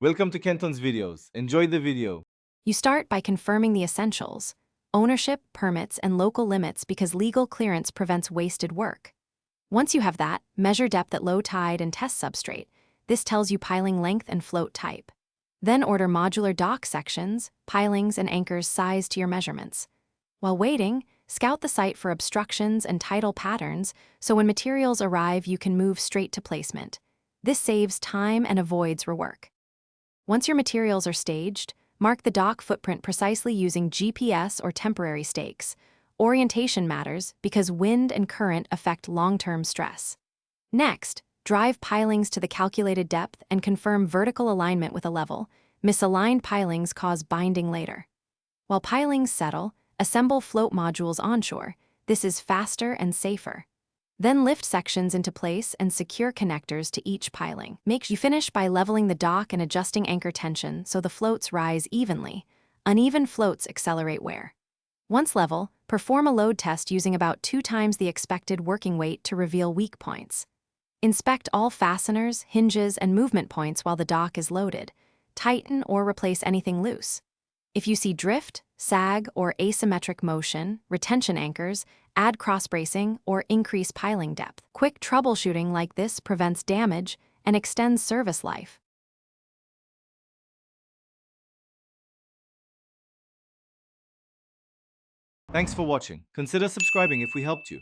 Welcome to Kenton's videos. Enjoy the video. You start by confirming the essentials: ownership, permits, and local limits, because legal clearance prevents wasted work. Once you have that, measure depth at low tide and test substrate. This tells you piling length and float type. Then order modular dock sections, pilings, and anchors sized to your measurements. While waiting, scout the site for obstructions and tidal patterns, so when materials arrive you can move straight to placement. This saves time and avoids rework. Once your materials are staged, mark the dock footprint precisely using GPS or temporary stakes. Orientation matters because wind and current affect long-term stress. Next, drive pilings to the calculated depth and confirm vertical alignment with a level. Misaligned pilings cause binding later. While pilings settle, assemble float modules onshore. This is faster and safer. Then lift sections into place and secure connectors to each piling. You finish by leveling the dock and adjusting anchor tension so the floats rise evenly. Uneven floats accelerate wear. Once level, perform a load test using about 2 times the expected working weight to reveal weak points. Inspect all fasteners, hinges, and movement points while the dock is loaded. Tighten or replace anything loose. If you see drift, sag, or asymmetric motion, retention anchors, add cross-bracing, or increase piling depth. Quick troubleshooting like this prevents damage and extends service life. Thanks for watching. Consider subscribing if we helped you.